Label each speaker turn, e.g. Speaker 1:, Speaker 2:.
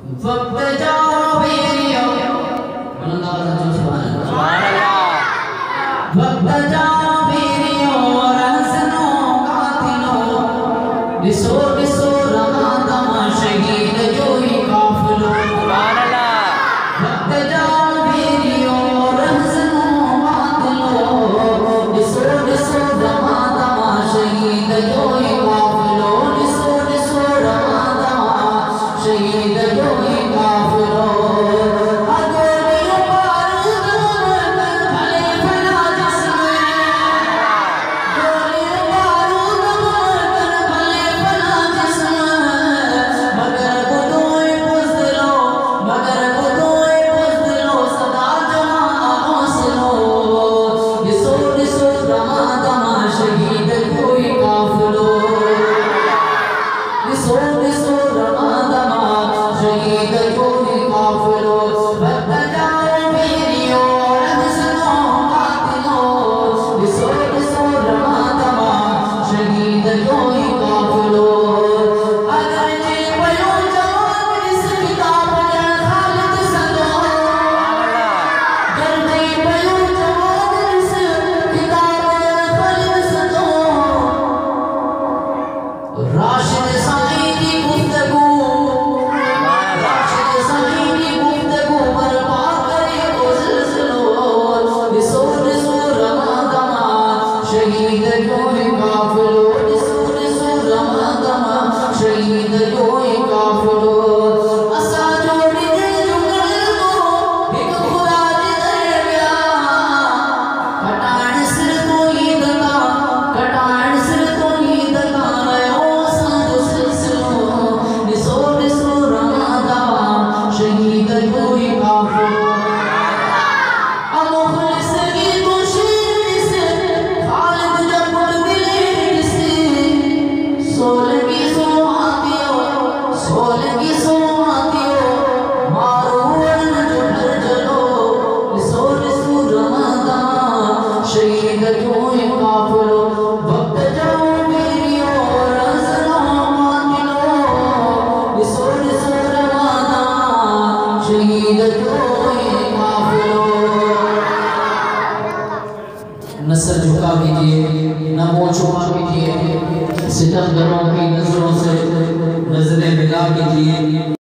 Speaker 1: वक्त जाओ बेरियो वक्त जाओ बेरियो रसनो कातिलो दिसो दिसो रमादमा शहीद जो ही काफिलो वक्त जाओ बेरियो रसनो कातिलो दिसो दिसो रमादमा शहीद जो ही काफिलो दिसो दिसो रमादमा शहीद जो ही काफिलो नसर झुका कीजिए, न मुँह छुपा कीजिए, सितमगरों की नजरों से नजरें मिला कीजिए।